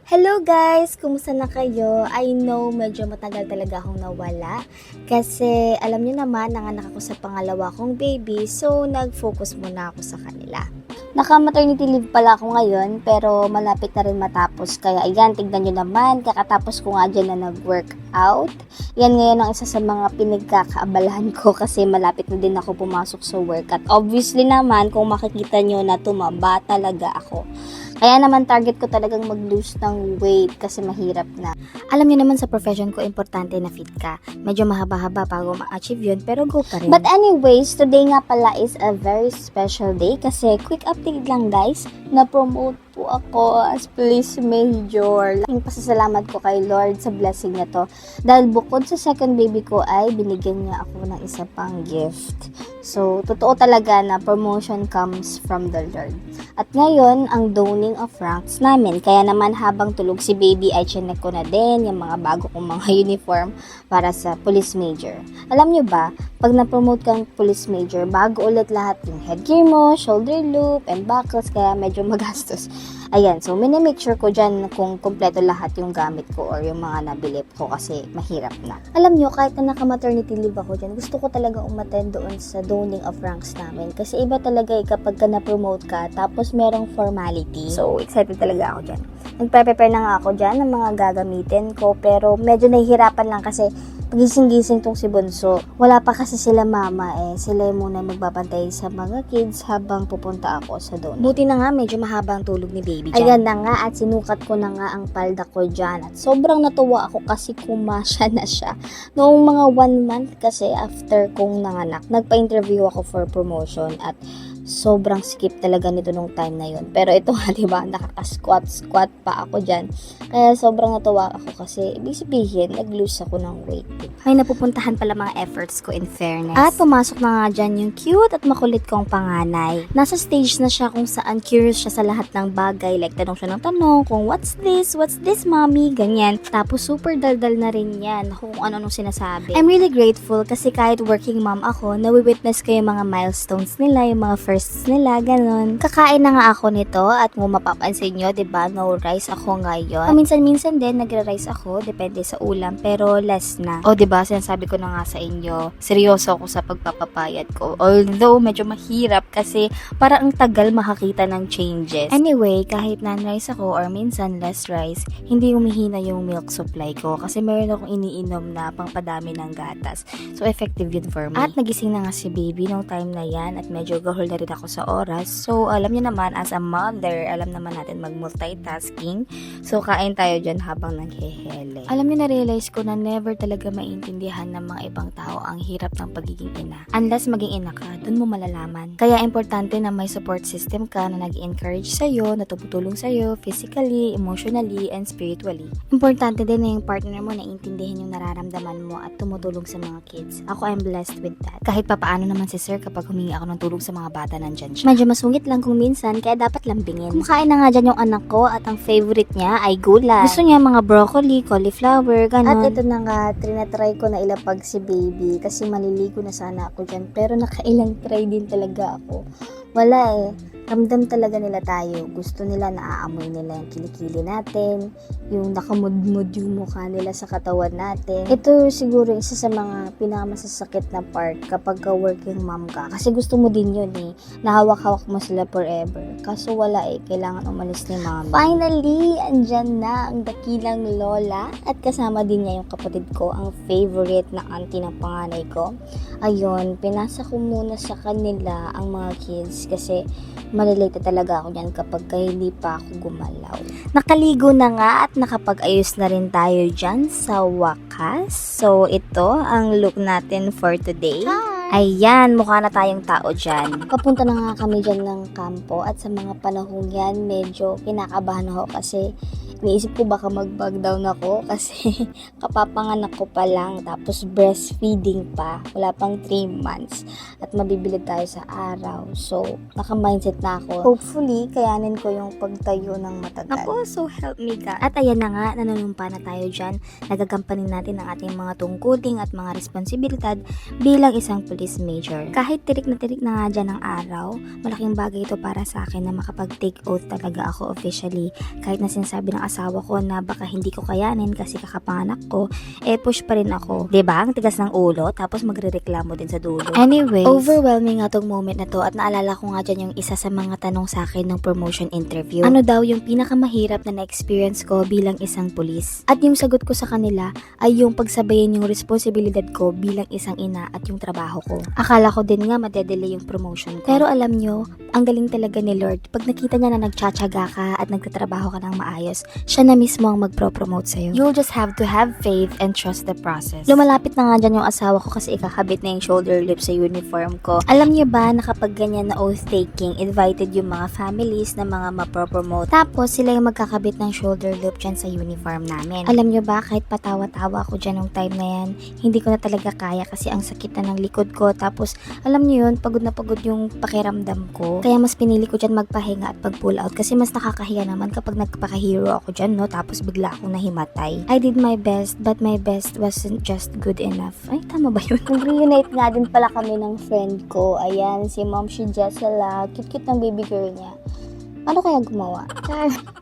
Hello guys! Kumusta na kayo? I know medyo matagal talaga akong nawala kasi alam niyo naman nanganak ako sa pangalawa kong baby, so nag-focus muna ako sa kanila. Naka-maternity leave pala ako ngayon pero malapit na rin matapos, kaya ayan, tignan nyo naman, kakatapos ko nga dyan na nag-workout. Yan ngayon ang isa sa mga pinagkakaabalahan ko kasi malapit na din ako pumasok sa work at obviously naman kung makikita nyo na tumaba talaga ako. Kaya naman target ko talagang mag-lose ng weight kasi mahirap na. Alam niyo naman sa profession ko, importante na fit ka. Medyo mahaba-haba bago ma-achieve yun, pero go pa rin. But anyways, today nga pala is a very special day kasi quick update lang guys, na-promote po ako as police major. Laking pasasalamat ko kay Lord sa blessing na to. Dahil bukod sa second baby ko ay binigyan niya ako ng isa pang gift. So, totoo talaga na promotion comes from the Lord. At ngayon, ang donning of ranks namin. Kaya naman habang tulog si baby ay chinek ko na din yung mga bago kong mga uniform para sa police major. Alam nyo ba, pag na-promote kang police major, bago ulit lahat yung headgear mo, shoulder loop, and buckles, kaya medyo magastos. Ayan, so minimake sure ko dyan kung kompleto lahat yung gamit ko or yung mga nabili ko kasi mahirap na. Alam nyo, kahit na naka-maternity leave ako dyan, gusto ko talaga umattend doon sa donning of ranks namin. Kasi iba talaga kapag ka na-promote ka, tapos merong formality. So, excited talaga ako dyan. Nagpe-prepare na nga ako dyan ng mga gagamitin ko, pero medyo nahihirapan lang kasi pagising-gising tong si Bunso. Wala pa kasi sila mama sila muna magbabantay sa mga kids habang pupunta ako sa doon. Buti na nga medyo mahaba ang tulog ni baby dyan. Ayan na nga at sinukat ko na nga ang palda ko dyan at sobrang natuwa ako kasi kumasya na siya. Noong mga 1 month kasi after kong nanganak, nagpa-interview ako for promotion at sobrang skip talaga nito nung time na yun. Pero ito nga, diba, nakaka-squat pa ako dyan. Kaya sobrang natuwa ako kasi ibig sabihin, nag-lose ako ng weight. May napupuntahan pala mga efforts ko in fairness. At pumasok na nga dyan yung cute at makulit kong panganay. Nasa stage na siya kung saan curious siya sa lahat ng bagay. Like, tanong siya ng tanong kung what's this, mommy? Ganyan. Tapos super daldal na rin yan kung ano-anong sinasabi. I'm really grateful kasi kahit working mom ako, nawi-witness ko yung mga milestones nila, yung mga firsts nila, ganun. Kakain na nga ako nito at kung mapapansin nyo, diba, no rice ako ngayon. Minsan-minsan din, nagre-rice ako, depende sa ulam, pero less na. O diba, sinasabi ko na nga sa inyo, seryoso ako sa pagpapapayat ko. Although, medyo mahirap kasi parang ang tagal makakita ng changes. Anyway, kahit non-rice ako or minsan less rice, hindi humihina yung milk supply ko kasi meron akong iniinom na pangpadami ng gatas. So, effective yun for me. At nagising na nga si baby nung time na yan at medyo gahol na rin ako sa oras. So, alam niyo naman, as a mother, alam naman natin mag-multitasking. So, kain tayo dyan habang naghehele. Alam niyo, na-realize ko na never talaga maintindihan ng mga ibang tao ang hirap ng pagiging ina. Unless maging ina ka, dun mo malalaman. Kaya importante na may support system ka na nag-encourage sa'yo, na tumutulong sa'yo physically, emotionally, and spiritually. Importante din na yung partner mo na intindihin yung nararamdaman mo at tumutulong sa mga kids. Ako, I'm blessed with that. Kahit papaano naman si sir kapag humingi ako ng tulong sa mga bata, nandyan siya. Medyo masungit lang kung minsan, kaya dapat lambingin. Kumakain na nga dyan yung anak ko at ang favorite niya ay gulay. Gusto niya mga broccoli, cauliflower, ganun. At ito na nga, trinatry ko na ilapag si baby kasi maliligo na sana ako dyan. Pero nakailang try din talaga ako. Wala ramdam talaga nila tayo. Gusto nila, naaamoy nila yung kilikili natin, yung nakamudmud yung mukha nila sa katawan natin. Ito siguro isa sa mga pinakamasasakit na part kapag working mom ka. Kasi gusto mo din yun nahawak-hawak mo sila forever. Kaso wala kailangan umalis ni mami. Finally, andyan na ang dakilang lola at kasama din niya yung kapatid ko, ang favorite na auntie ng panganay ko. Ayun, pinasa ko muna sa kanila ang mga kids kasi malilate talaga ako niyan kapag hindi pa ako gumalaw. Nakaligo na nga at nakapag-ayos na rin tayo dyan sa wakas. So, ito ang look natin for today. Ayan, mukha na tayong tao dyan. Papunta na nga kami dyan ng kampo at sa mga panahong yan, medyo kinakabahan ako kasi iniisip ko baka mag-bug down ako kasi kapapanganak ko pa lang tapos breastfeeding pa. Wala pang 3 months at mabibilid tayo sa araw. So, naka-mindset na ako. Hopefully, kayanin ko yung pagtayo ng matagal. Ako, so help me God. At ayan na nga, nanunumpa na tayo dyan. Nagagampanin natin ang ating mga tungkulin at mga responsibilidad bilang isang police major. Kahit tirik na nga dyan ang araw, malaking bagay ito para sa akin na makapag-take oath talaga ako officially. Kahit na sinasabi ng asawa ko na baka hindi ko kayanin kasi kakapanganak ko, push pa rin ako. 'Di ba? Ang tigas ng ulo, tapos magrereklamo din sa dulo. Anyway, overwhelming nga tong moment na to at naalala ko nga dyan yung isa sa mga tanong sa akin ng promotion interview. Ano daw yung pinakamahirap na na-experience ko bilang isang pulis? At yung sagot ko sa kanila ay yung pagsabayin yung responsibilidad ko bilang isang ina at yung trabaho ko. Akala ko din nga madedelay yung promotion ko. Pero alam nyo, ang galing talaga ni Lord. Pag nakita niya na nagtsatsaga ka at nagtatrabaho ka ng maayos, siya na mismo ang magpro-promote sa'yo. You'll just have to have faith and trust the process. Lumalapit na nga dyan yung asawa ko kasi ikakabit na yung shoulder lip sa uniform ko. Alam niyo ba na kapag ganyan na oath-taking, invited yung mga families na mga mapro-promote. Tapos sila yung magkakabit ng shoulder loop dyan sa uniform namin. Alam niyo ba, kahit patawa-tawa ako dyan nung time na yan, hindi ko na talaga kaya kasi ang sakit na ng likod ko. Tapos alam niyo yun, pagod na pagod yung pakiramdam ko. Kaya mas pinili ko dyan magpahinga at pag-pull out kasi mas nakakahiya naman kapag nagpaka-hero ako dyan, no? Tapos bigla akong nahimatay. I did my best, but my best wasn't just good enough. Ay, tama ba yun? Nag-reunite nga din pala kami ng friend ko. Ayan, si Ma'am Jessela. Cute-cute ng baby girl niya. Ano kaya gumawa?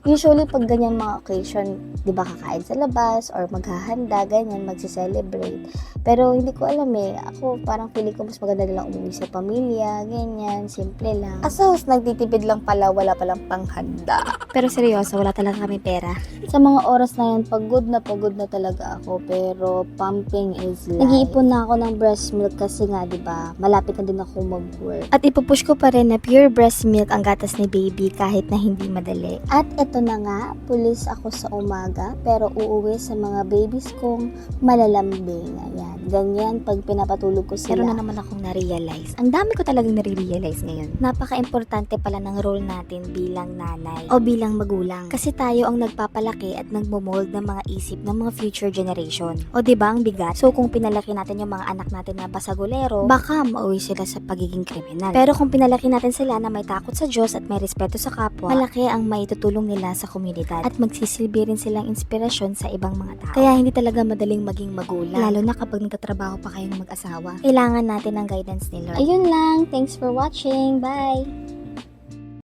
Usually, pag ganyan mga occasion, di ba kakain sa labas or maghahanda, ganyan, magse-celebrate. Pero hindi ko alam Ako, parang feeling ko mas maganda nilang umuwi sa pamilya, ganyan, simple lang. Asahos, nagtitipid lang pala, wala palang panghanda. Pero seryoso, wala talaga kami pera. Sa mga oras na yan, pagod na talaga ako. Pero pumping is life. Nag-iipon na ako ng breast milk kasi nga, di ba, malapit na din ako mag-work. At ipupush ko pa rin na pure breast milk ang gatas ni baby kahit na hindi madali. At eto na nga, pulis ako sa umaga pero uuwi sa mga babies kong malalambing. Ayan, ganyan pag pinapatulog ko sila. Pero na naman akong na-realize. Ang dami ko talagang nare-realize ngayon. Napaka-importante pala ng role natin bilang nanay o bilang magulang. Kasi tayo ang nagpapalaki at nagmomold ng mga isip ng mga future generation. O diba ang bigat? So kung pinalaki natin yung mga anak natin na basagulero, baka mauwi sila sa pagiging kriminal. Pero kung pinalaki natin sila na may takot sa Diyos at may respeto sa kapwa, malaki ang maitutulong nila sa komunidad at magsisilbi rin silang inspirasyon sa ibang mga tao. Kaya hindi talaga madaling maging magulang, lalo na kapag nagtatrabaho pa kayong mag-asawa. Kailangan natin ng guidance ni Lord. Ayun lang, thanks for watching, bye!